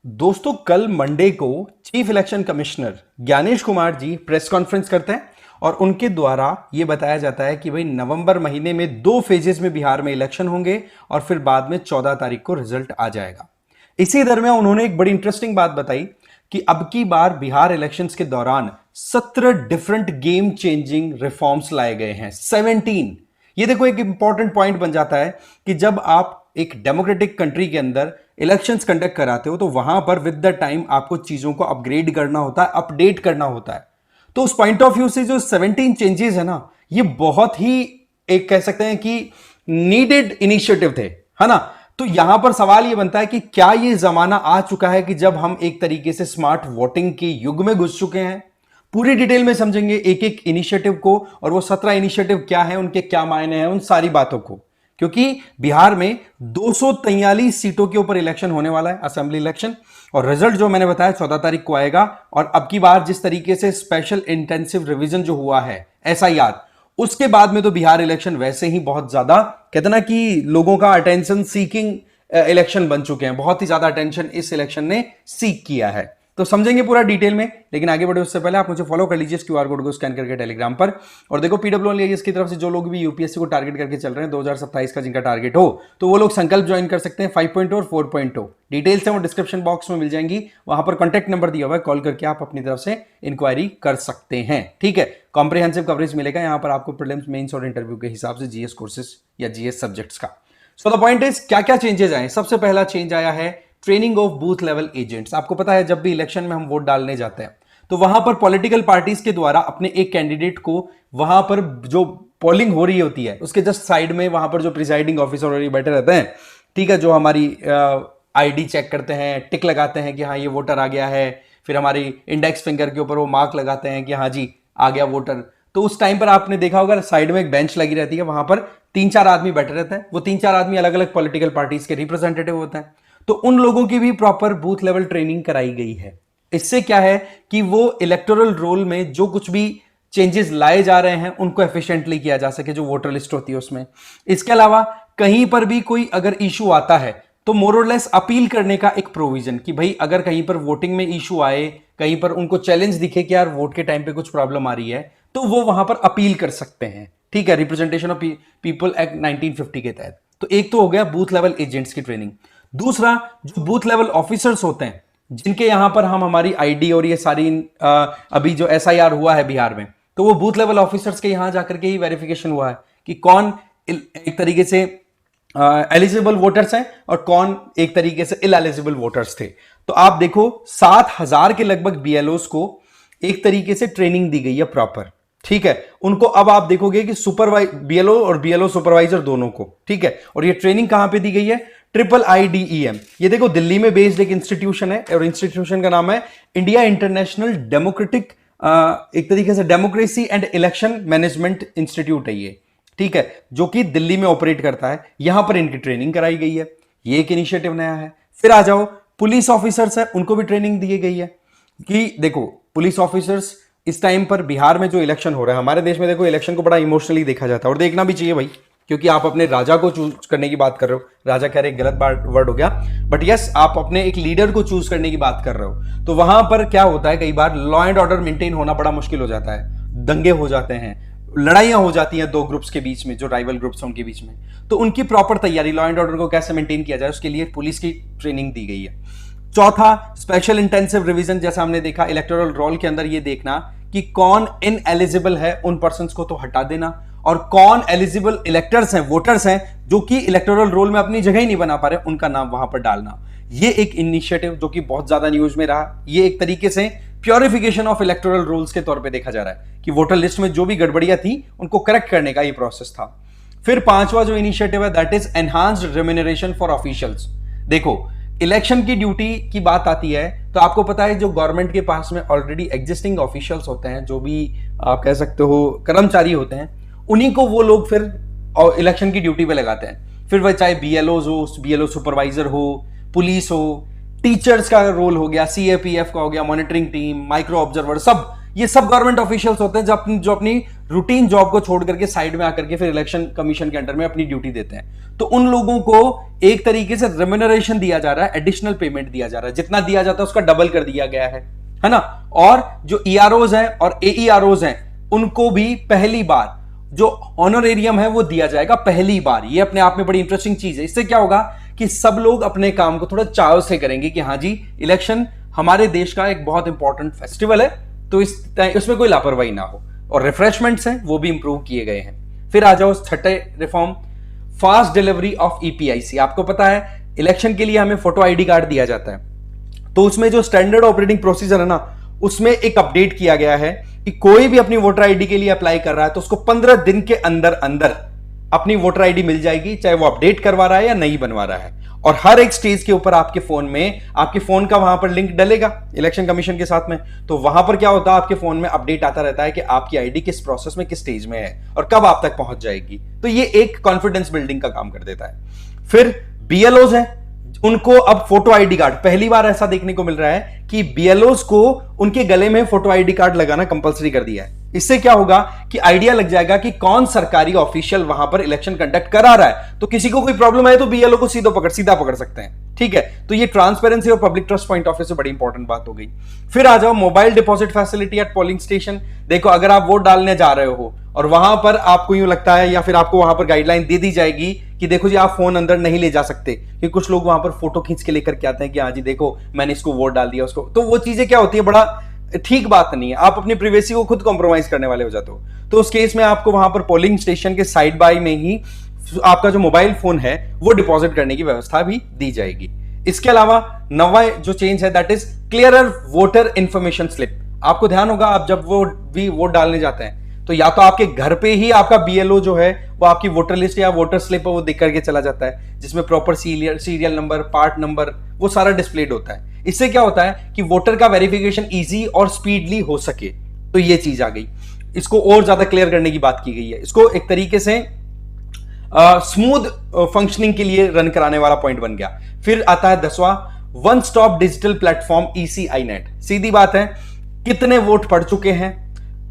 दोस्तों कल मंडे को chief election commissioner Gyanesh Kumar ji press conference करते हैं और उनके द्वारा यह बताया जाता है कि भाई नवंबर महीने में 2 फेजेस में बिहार में इलेक्शन होंगे और फिर बाद में 14 तारीख को रिजल्ट आ जाएगा। इसी दरमियान उन्होंने एक बड़ी इंटरेस्टिंग बात बताई कि अब की बार बिहार इलेक्शंस के दौरान 17 डिफरेंट गेम चेंजिंग रिफॉर्म्स लाए गए हैं। 17। ये देखो एक इंपॉर्टेंट पॉइंट बन जाता है कि जब आप एक डेमोक्रेटिक कंट्री के अंदर इलेक्शंस कंडक्ट कराते हो तो वहां पर विद द टाइम आपको चीजों को अपग्रेड करना होता है, अपडेट करना होता है। तो उस पॉइंट ऑफ व्यू से जो 17 चेंजेस है ना, ये बहुत ही एक कह सकते हैं कि नीडेड इनिशिएटिव थे, है ना। तो यहां पर सवाल ये बनता है कि क्या ये जमाना आ चुका है कि जब हम एक तरीके से स्मार्ट वोटिंग के युग में घुस चुके हैं। पूरी डिटेल में समझेंगे एक एक इनिशिएटिव को, और वो 17 इनिशिएटिव क्या है, उनके क्या मायने हैं, उन सारी बातों को। क्योंकि बिहार में 243 सीटों के ऊपर इलेक्शन होने वाला है, असेंबली इलेक्शन, और रिजल्ट जो मैंने बताया 14 तारीख को आएगा। और अब की बार जिस तरीके से स्पेशल इंटेंसिव रिवीजन जो हुआ है एसआईआर, उसके बाद में तो बिहार इलेक्शन वैसे ही बहुत ज्यादा कहते ना कि लोगों का अटेंशन सीकिंग इलेक्शन बन चुके हैं। बहुत ही ज्यादा अटेंशन इस इलेक्शन ने सीक किया है। तो समझेंगे पूरा डिटेल में, लेकिन आगे बढ़े उससे पहले आप मुझे फॉलो कर लीजिए इस क्यूआर कोड को स्कैन करके टेलीग्राम पर। और देखो पीडब्ल्यूआईएएस की तरफ से जो लोग भी यूपीएससी को टारगेट करके चल रहे हैं 2027 का जिनका टारगेट हो, तो वो लोग संकल्प ज्वाइन कर सकते हैं 5.0 और 4.0। डिटेल्स है वो डिस्क्रिप्शन बॉक्स में मिल जाएंगी, वहां पर कॉन्टैक्ट नंबर दिया हुआ है, कॉल करके आप अपनी तरफ से इंक्वायरी कर सकते हैं। ठीक है, कॉम्प्रिहेंसिव कवरेज मिलेगा यहाँ पर आपको प्रीलिम्स, मेंस और इंटरव्यू के हिसाब से जीएस कोर्सेज या जीएस सब्जेक्ट्स का। सो द पॉइंट इज क्या क्या चेंजेस आए। सबसे पहला चेंज आया है training of booth level agents. आपको पता है जब भी इलेक्शन में हम वोट डालने जाते हैं तो वहां पर पॉलिटिकल पार्टीज के द्वारा अपने एक कैंडिडेट को वहां पर जो पोलिंग हो रही होती है उसके जस्ट साइड में वहां पर जो प्रिसाइडिंग ऑफिसर बैठे रहते हैं, ठीक है, जो हमारी आईडी चेक करते हैं, टिक लगाते हैं कि हाँ ये वोटर आ गया है, फिर हमारी इंडेक्स फिंगर के ऊपर वो मार्क लगाते हैं कि हाँ जी आ गया वोटर। तो उस टाइम पर आपने देखा होगा साइड में एक बेंच लगी रहती है, वहां पर 3-4 आदमी बैठे रहते हैं। वो 3-4 आदमी अलग अलग पॉलिटिकल पार्टीज के रिप्रेजेंटेटिव होते हैं। तो उन लोगों की भी प्रॉपर बूथ लेवल ट्रेनिंग कराई गई है। इससे क्या है कि वो इलेक्टोरल रोल में जो कुछ भी चेंजेस लाए जा रहे हैं उनको एफिशिएंटली किया जा सके, जो वोटर लिस्ट होती है उसमें। इसके अलावा कहीं पर भी कोई अगर इशू आता है तो मोर और लेस अपील करने का एक प्रोविजन कि भाई अगर कहीं पर वोटिंग में इशू आए, कहीं पर उनको चैलेंज दिखे कि यार वोट के टाइम पे कुछ प्रॉब्लम आ रही है, तो वो वहां पर अपील कर सकते हैं। ठीक है, रिप्रेजेंटेशन ऑफ पीपल एक्ट 1950 के तहत। तो एक तो हो गया बूथ लेवल एजेंट्स की ट्रेनिंग। दूसरा, जो बूथ लेवल ऑफिसर्स होते हैं जिनके यहां पर हम हमारी आईडी और ये सारी अभी जो एसआईआर हुआ है बिहार में, तो वो बूथ लेवल ऑफिसर्स के यहां जाकर के ही वेरिफिकेशन हुआ है कि कौन एक तरीके से एलिजिबल वोटर्स हैं और कौन एक तरीके से इनएलिजिबल वोटर्स थे। तो आप देखो 7,000 के लगभग बीएलओस को एक तरीके से ट्रेनिंग दी गई है प्रॉपर। ठीक है, उनको अब आप देखोगे कि बीएलओ और बीएलओ सुपरवाइजर दोनों को। ठीक है, और ये ट्रेनिंग कहां पे दी गई है? IIIDEM। ये देखो दिल्ली में बेस्ड एक इंस्टीट्यूशन है और इंस्टीट्यूशन का नाम है इंडिया इंटरनेशनल डेमोक्रेटिक, एक तरीके से democracy and election management institute है ये। ठीक है, जो कि दिल्ली में ऑपरेट करता है। यहां पर इनकी ट्रेनिंग कराई गई है। ये एक इनिशिएटिव नया है। फिर आ जाओ पुलिस ऑफिसर्स है, उनको भी ट्रेनिंग दी गई है कि देखो पुलिस ऑफिसर्स इस टाइम पर बिहार में जो इलेक्शन हो रहा है, हमारे देश में देखो इलेक्शन को बड़ा इमोशनली देखा जाता है और देखना भी चाहिए भाई, क्योंकि आप अपने राजा को चूज करने की बात कर रहे हो। राजा कह रहे गलत वर्ड हो गया, बट यस आप अपने एक लीडर को चूज करने की बात कर रहे हो। तो वहां पर क्या होता है, कई बार लॉ एंड ऑर्डर मेंटेन होना बड़ा मुश्किल हो जाता है, दंगे हो जाते हैं, लड़ाइयां हो जाती हैं दो ग्रुप्स के बीच में, जो राइवल ग्रुप्स हैं उनके बीच में। तो उनकी प्रॉपर तैयारी, लॉ एंड ऑर्डर को कैसे मेंटेन किया जाए, उसके लिए पुलिस की ट्रेनिंग दी गई है। चौथा, स्पेशल इंटेंसिव रिवीजन। जैसा हमने देखा इलेक्टोरल रोल के अंदर, ये देखना कि कौन इनएलिजिबल है उन पर्संस को तो हटा देना, और कौन एलिजिबल इलेक्टर्स हैं, वोटर्स हैं जो कि इलेक्टोरल रोल में अपनी जगह ही नहीं बना पा रहे, उनका नाम वहां पर डालना। ये एक इनिशिएटिव जो कि बहुत ज्यादा न्यूज में रहा। ये एक तरीके से प्योरिफिकेशन ऑफ इलेक्टोरल रोल्स के तौर पे देखा जा रहा है कि वोटर लिस्ट में जो भी गड़बड़ियां थी उनको करेक्ट करने का ये प्रोसेस था। फिर पांचवा जो इनिशिएटिव है that is enhanced remuneration for officials. देखो इलेक्शन की ड्यूटी की बात आती है तो आपको पता है जो गवर्नमेंट के पास में ऑलरेडी एग्जिस्टिंग ऑफिशियल्स होते हैं, जो भी आप कह सकते हो कर्मचारी होते हैं, उन्हीं को वो लोग फिर इलेक्शन की ड्यूटी पे लगाते हैं। फिर वह चाहे बीएलओ हो, बीएलओ सुपरवाइजर हो, पुलिस हो, टीचर्स का रोल हो गया, सीएपीएफ का हो गया, मॉनिटरिंग टीम, माइक्रो ऑब्जर्वर, सब ये सब गवर्नमेंट ऑफिशियल्स होते हैं जो अपनी रूटीन जॉब को छोड़ करके साइड में आकर के फिर इलेक्शन कमीशन के अंडर में अपनी ड्यूटी देते हैं, तो उन लोगों को एक तरीके से रेम्यूनरेशन दिया जा रहा है, एडिशनल पेमेंट दिया जा रहा है, जितना दिया जाता है उसका डबल कर दिया गया है ना। और जो ईआरओज हैं और एईआरओज हैं उनको भी पहली बार जो ऑनरेरियम है वो दिया जाएगा पहली बार। ये अपने आप में बड़ी इंटरेस्टिंग चीज है। इससे क्या होगा कि सब लोग अपने काम को थोड़ा चाव से करेंगे कि हाँ जी, इलेक्शन हमारे देश का एक बहुत इंपॉर्टेंट फेस्टिवल है, तो इसमें कोई लापरवाही ना हो। और रिफ्रेशमेंट्स हैं वो भी इंप्रूव किए गए हैं। फिर आ जाओ छठे reform, fast delivery of EPIC. आपको पता है इलेक्शन के लिए हमें फोटो आईडी कार्ड दिया जाता है, तो उसमें जो स्टैंडर्ड ऑपरेटिंग प्रोसीजर है ना, उसमें एक अपडेट किया गया है कि कोई भी अपनी वोटर आईडी के लिए अप्लाई कर रहा है तो उसको 15 दिन के अंदर अंदर अपनी वोटर आईडी मिल जाएगी, चाहे वो अपडेट करवा रहा है या नहीं बनवा रहा है। और हर एक स्टेज के ऊपर आपके फोन में, आपके फोन का वहां पर लिंक डलेगा इलेक्शन कमीशन के साथ में, तो वहां पर क्या होता है, आपके फोन में अपडेट आता रहता है कि आपकी आईडी किस प्रोसेस में, किस स्टेज में है और कब आप तक पहुंच जाएगी। तो ये एक कॉन्फिडेंस बिल्डिंग का काम कर देता है। फिर बीएलओज हैं, उनको अब फोटो आईडी कार्ड, पहली बार ऐसा देखने को मिल रहा है कि बीएलओज को उनके गले में फोटो आईडी कार्ड लगाना कंपलसरी कर दिया है। इससे क्या होगा कि आइडिया लग जाएगा कि कौन सरकारी ऑफिशियल वहां पर इलेक्शन कंडक्ट करा रहा है, तो किसी को कोई प्रॉब्लम है तो बीएलओ को सीधा पकड़ सकते हैं। ठीक है, तो ये ट्रांसपेरेंसी और public trust point of view से बड़ी इंपॉर्टेंट बात हो गई। फिर आ जाओ mobile deposit facility eight polling station. देखो, अगर आप वोट डालने जा रहे हो और वहां पर आपको यूं लगता है या फिर आपको वहां पर गाइडलाइन दे दी जाएगी कि देखो जी, आप फोन अंदर नहीं ले जा सकते, क्योंकि कुछ लोग वहां पर फोटो खींच के लेकर के आते हैं कि हाँ जी देखो मैंने इसको वोट डाल दिया उसको, तो वो चीजें क्या होती है, बड़ा ठीक बात नहीं है। आप अपनी प्रिवेसी को खुद कॉम्प्रोमाइज करने वाले हो जाते हो। तो उस केस में आपको वहां पर पोलिंग स्टेशन के साइड बाय में ही आपका जो मोबाइल फोन है वो डिपॉजिट करने की व्यवस्था भी दी जाएगी। इसके अलावा नवा जो चेंज है that is clearer voter information slip. आपको ध्यान होगा, आप जब वो भी वोट डालने जाते हैं तो या तो आपके घर पे ही आपका बीएलओ जो है वो आपकी वोटर लिस्ट या वोटर स्लिप वो देख करके चला जाता है, जिसमें proper serial number, part number, वो सारा डिस्प्लेड होता है। इससे क्या होता है कि वोटर का वेरिफिकेशन इजी और स्पीडली हो सके, तो ये चीज आ गई। इसको और ज्यादा क्लियर करने की बात की गई है। इसको एक तरीके से स्मूथ फंक्शनिंग के लिए रन कराने वाला पॉइंट बन गया। फिर आता है 10वां, one stop digital platform ECI net. सीधी बात है, कितने वोट पड़ चुके हैं,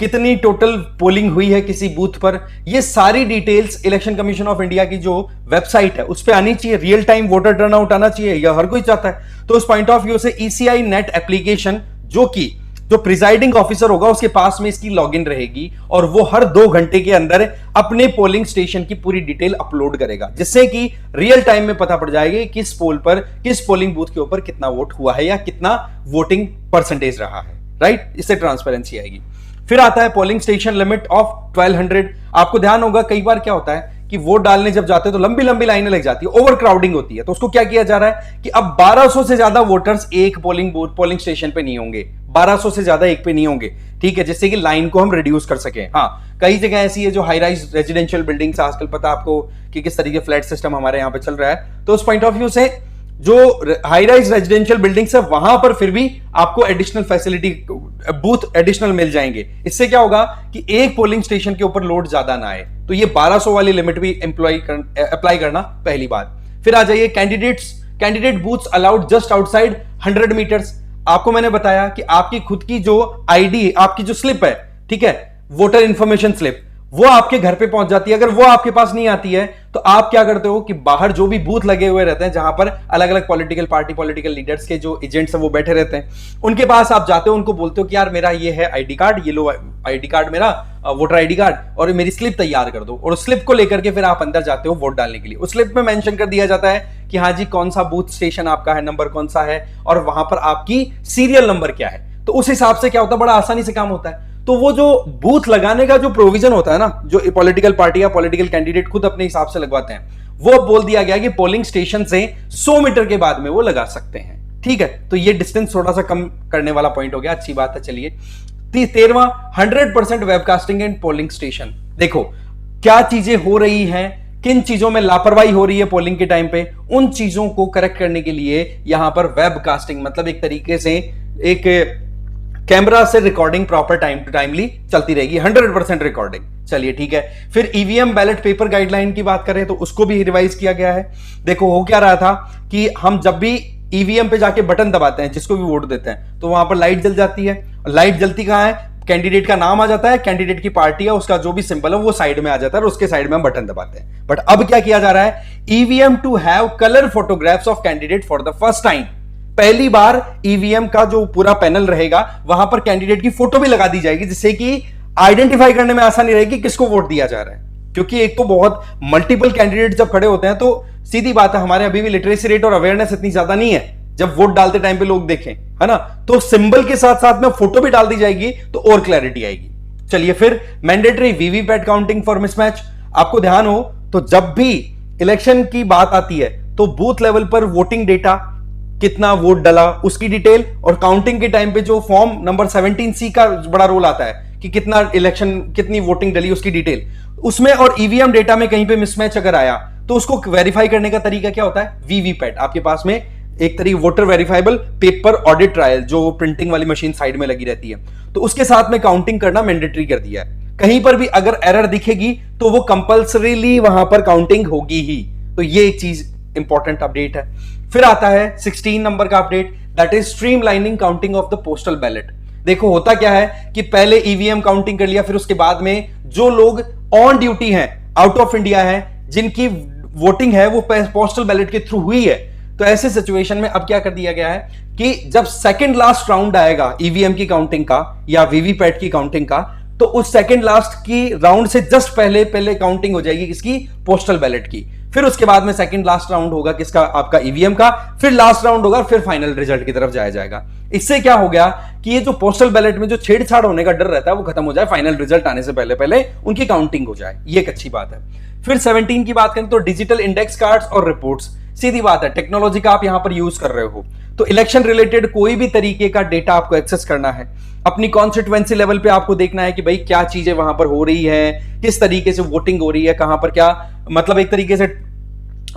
कितनी टोटल पोलिंग हुई है किसी बूथ पर, ये सारी details election commission of India की जो वेबसाइट है उस पर आनी चाहिए। रियल टाइम वोटर टर्नआउट आना चाहिए, यह हर कोई चाहता है। तो उस पॉइंट ऑफ व्यू से ईसीआई नेट एप्लीकेशन, जो प्रिजाइडिंग ऑफिसर होगा उसके पास में इसकी लॉगिन रहेगी और वो हर 2 घंटे के अंदर अपने पोलिंग स्टेशन की पूरी डिटेल अपलोड करेगा, जिससे कि रियल टाइम में पता पड़ जाएगा किस पोल पर, किस पोलिंग बूथ के ऊपर कितना वोट हुआ है या कितना वोटिंग परसेंटेज रहा है। राइट, इससे ट्रांसपेरेंसी आएगी। फिर आता है पोलिंग स्टेशन लिमिट ऑफ 1200। आपको ध्यान होगा कई बार क्या होता है कि वोट डालने जब जाते हैं तो लंबी लंबी लाइनें लग जाती है, ओवर क्राउडिंग होती है। तो उसको क्या किया जा रहा है कि अब 1200 से ज्यादा वोटर्स एक पोलिंग स्टेशन पे नहीं होंगे, 1200 से ज्यादा एक पे नहीं होंगे। ठीक है, जिससे कि लाइन को हम रिड्यूस कर सकें। हाँ, कई जगह ऐसी है जो हाई राइज रेजिडेंशियल बिल्डिंग्स, आजकल पता आपको कि किस तरीके फ्लैट सिस्टम हमारे यहाँ पे चल रहा है, तो उस पॉइंट ऑफ व्यू से जो हाई राइज रेजिडेंशियल बिल्डिंग्स है वहां पर फिर भी आपको एडिशनल फैसिलिटी, बूथ एडिशनल मिल जाएंगे। इससे क्या होगा कि एक पोलिंग स्टेशन के ऊपर लोड ज्यादा ना आए, तो ये 1200 वाली लिमिट भी अप्लाई करना पहली बात। फिर आ जाइए candidate booths allowed just outside 100 metres. आपको मैंने बताया कि आपकी खुद की जो आईडी, आपकी जो स्लिप है, ठीक है, वोटर इंफॉर्मेशन स्लिप, वो आपके घर पे पहुंच जाती है। अगर वो आपके पास नहीं आती है तो आप क्या करते हो कि बाहर जो भी बूथ लगे हुए रहते हैं, जहां पर अलग अलग पॉलिटिकल पार्टी, पॉलिटिकल लीडर्स के जो एजेंट्स हैं वो बैठे रहते हैं, उनके पास आप जाते हो, उनको बोलते हो कि यार मेरा ये है आईडी कार्ड, ये लो आईडी कार्ड मेरा, वोटर आईडी कार्ड, और मेरी स्लिप तैयार कर दो। और उस स्लिप को लेकर के फिर आप अंदर जाते हो वोट डालने के लिए। उस स्लिप में मेंशन कर दिया जाता है कि हाँ जी कौन सा बूथ स्टेशन आपका है, नंबर कौन सा है, और वहां पर आपकी सीरियल नंबर क्या है। तो उस हिसाब से क्या होता है, बड़ा आसानी से काम होता है। तो वो जो बूथ लगाने का जो प्रोविजन होता है ना, जो पॉलिटिकल पार्टी या पॉलिटिकल कैंडिडेट खुद अपने हिसाब से लगवाते हैं, वो बोल दिया गया कि पोलिंग स्टेशन से 100 मीटर के बाद में वो लगा सकते हैं। ठीक है, तो ये डिस्टेंस थोड़ा सा कम करने वाला पॉइंट हो गया, अच्छी बात है। चलिए 13वां, 100% वेबकास्टिंग एंड पोलिंग स्टेशन। देखो क्या चीजें हो रही हैं, किन चीजों में लापरवाही हो रही है पोलिंग के टाइम पे, उन चीजों को करेक्ट करने के लिए यहां पर वेबकास्टिंग, मतलब एक तरीके से एक कैमरा से recording proper time to timely चलती रहेगी, 100% रिकॉर्डिंग। चलिए ठीक है। फिर ईवीएम बैलेट पेपर गाइडलाइन की बात करें तो उसको भी रिवाइज किया गया है। देखो हो क्या रहा था कि हम जब भी ईवीएम पे जाके बटन दबाते हैं, जिसको भी वोट देते हैं, तो वहां पर लाइट जल जाती है। लाइट जलती कहां है, कैंडिडेट का नाम आ जाता है, कैंडिडेट की पार्टी है, उसका जो भी सिंबल है वो साइड में आ जाता है और उसके साइड में हम बटन दबाते हैं। बट अब क्या किया जा रहा है, EVM to have colour photographs of candidate for the first time. पहली बार ईवीएम का जो पूरा पैनल रहेगा वहां पर कैंडिडेट की फोटो भी लगा दी जाएगी, जिससे कि आइडेंटिफाई करने में आसानी रहेगी किसको वोट दिया जा रहा है। क्योंकि एक तो बहुत मल्टीपल कैंडिडेट जब खड़े होते हैं तो सीधी बात है, हमारे अभी भी लिटरेसी रेट और अवेयरनेस इतनी ज्यादा नहीं है जब वोट डालते टाइम पे लोग देखें, है ना। तो सिंबल के साथ साथ में फोटो भी डाल दी जाएगी तो और क्लैरिटी आएगी। चलिए फिर mandatory VVPAT counting for mismatch. आपको ध्यान हो तो जब भी इलेक्शन की बात आती है तो बूथ लेवल पर वोटिंग डेटा, कितना वोट डाला उसकी डिटेल, और काउंटिंग के टाइम पे जो फॉर्म नंबर 17C का बड़ा रोल आता है कि कितना इलेक्शन, कितनी वोटिंग डली उसकी डिटेल, उसमें और ईवीएम डेटा में कहीं पे मिसमैच अगर आया तो उसको वेरीफाई करने का तरीका क्या होता है, वीवीपैट। आपके पास में एक तरीके voter verifiable paper audit trial, जो प्रिंटिंग वाली मशीन साइड में लगी रहती है, तो उसके साथ में काउंटिंग करना मैंडेटरी कर दिया है। कहीं पर भी अगर एरर दिखेगी तो वो कंपल्सरीली वहां पर काउंटिंग होगी ही। तो ये एक चीज इंपॉर्टेंट अपडेट है। फिर आता है 16 नंबर का update, that is streamlining counting of the postal ballot. देखो होता क्या है कि पहले ईवीएम काउंटिंग कर लिया, फिर उसके बाद में जो लोग ऑन ड्यूटी हैं, आउट ऑफ इंडिया हैं, जिनकी वोटिंग है वो पोस्टल बैलेट के थ्रू हुई है, तो ऐसे सिचुएशन में अब क्या कर दिया गया है कि जब सेकंड लास्ट राउंड आएगा ईवीएम की काउंटिंग का या वीवीपैट की काउंटिंग का, तो उस सेकंड लास्ट की राउंड से जस्ट पहले पहले काउंटिंग हो जाएगी किसकी, पोस्टल बैलेट की। फिर उसके बाद में सेकंड लास्ट राउंड होगा किसका, आपका ईवीएम का, फिर लास्ट राउंड होगा, फिर फाइनल रिजल्ट की तरफ जाया जाएगा। इससे क्या हो गया कि ये जो पोस्टल बैलेट में जो छेड़छाड़ होने का डर रहता है वो खत्म हो जाए, फाइनल रिजल्ट आने से पहले पहले उनकी काउंटिंग हो जाए, ये एक अच्छी बात है। फिर 17 की बात करें तो डिजिटल इंडेक्स कार्ड्स और रिपोर्ट्स। सीधी बात है, टेक्नोलॉजी का आप यहां पर यूज कर रहे हो तो इलेक्शन रिलेटेड कोई भी तरीके का डेटा आपको एक्सेस करना है, अपनी कॉन्स्टिट्यूएंसी लेवल पे आपको देखना है कि भाई क्या चीजें वहां पर हो रही है, किस तरीके से वोटिंग हो रही है, कहां पर क्या, मतलब एक तरीके से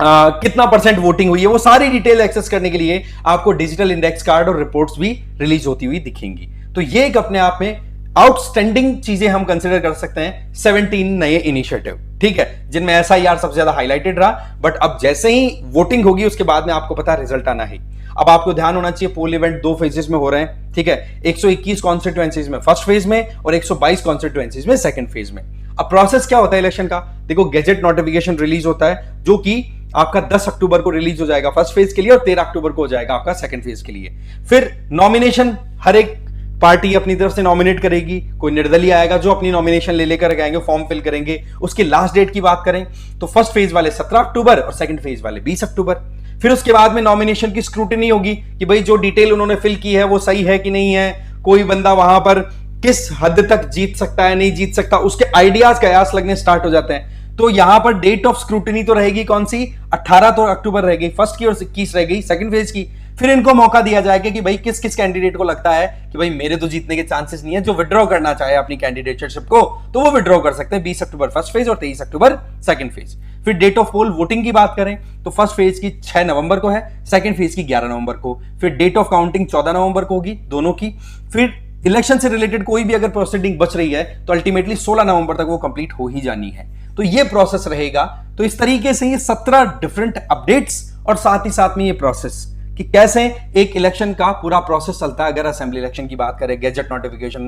कितना परसेंट वोटिंग हुई है, वो सारी डिटेल एक्सेस करने के लिए आपको डिजिटल इंडेक्स कार्ड और रिपोर्ट्स भी रिलीज होती हुई दिखेंगी। तो ये एक अपने आप में आउटस्टैंडिंग चीजें हम कंसिडर कर सकते हैं 17 नए इनिशिएटिव, ठीक है, जिनमें एसआईआर सबसे ज्यादा हाईलाइटेड रहा। बट अब जैसे ही वोटिंग होगी उसके बाद में आपको पता है रिजल्ट आना है। अब आपको ध्यान होना चाहिए पोल इवेंट 2 फेजेस में हो रहे हैं, ठीक है, 121 कॉन्स्टिट्यूएंसीज में फर्स्ट फेज में और 122 कॉन्स्टिट्यूएंसीज में सेकंड फेज में। अब प्रोसेस क्या होता है इलेक्शन का, देखो गेजेट नोटिफिकेशन रिलीज होता है जो कि आपका 10 अक्टूबर को रिलीज हो जाएगा फर्स्ट फेज के लिए और 13 अक्टूबर को हो जाएगा आपका सेकंड फेज के लिए। फिर नॉमिनेशन, हर एक पार्टी अपनी तरफ से नॉमिनेट करेगी, कोई निर्दलीय आएगा जो अपनी नॉमिनेशन ले लेकर आएंगे, फॉर्म फिल करेंगे। उसकी लास्ट डेट की बात करें तो फर्स्ट फेज वाले 17 अक्टूबर और सेकंड फेज वाले 20 अक्टूबर। फिर उसके बाद में नॉमिनेशन की स्क्रूटिनी होगी कि भाई जो डिटेल उन्होंने फिल की है वो सही है कि नहीं है, कोई बंदा वहां पर किस हद तक जीत सकता है, नहीं जीत सकता, उसके आइडियाज कयास लगने स्टार्ट हो जाते हैं। तो यहां पर डेट ऑफ स्क्रूटिनी तो रहेगी कौन सी, 18 तो अक्टूबर रहेगी फर्स्ट की और 21 रहेगी सेकंड फेज की। फिर इनको मौका दिया जाएगा कि भाई किस किस कैंडिडेट को लगता है कि भाई मेरे तो जीतने के चांसेस नहीं है, जो विड्रॉ करना चाहे अपनी कैंडिडेटशिप को तो वो विड्रॉ कर सकते हैं। 20 अक्टूबर फर्स्ट फेज और 23 अक्टूबर सेकंड फेज। फिर डेट ऑफ पोल वोटिंग की बात करें तो फर्स्ट फेज की 6 नवंबर को है, सेकंड फेज की 11 नवंबर को। फिर डेट ऑफ काउंटिंग 14 नवंबर को होगी दोनों की। फिर इलेक्शन से रिलेटेड कोई भी अगर प्रोसीडिंग बच रही है तो अल्टीमेटली 16 नवंबर तक वो कंप्लीट हो ही जानी है। तो ये प्रोसेस रहेगा। तो इस तरीके से ये 17 डिफरेंट अपडेट्स और साथ ही साथ में ये प्रोसेस कि कैसे एक इलेक्शन का पूरा प्रोसेस चलता है। अगर असेंबली इलेक्शन की बात करें, गेजेट नोटिफिकेशन,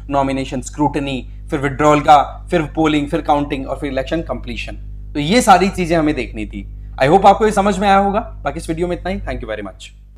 नॉमिनेशन स्क्रूटनी, फिर विड्रॉल का, फिर पोलिंग, फिर काउंटिंग और फिर इलेक्शन कंप्लीशन। तो ये सारी चीजें हमें देखनी थी। आई होप आपको ये समझ में आया होगा। बाकी इस वीडियो में इतना ही। Thank you very much.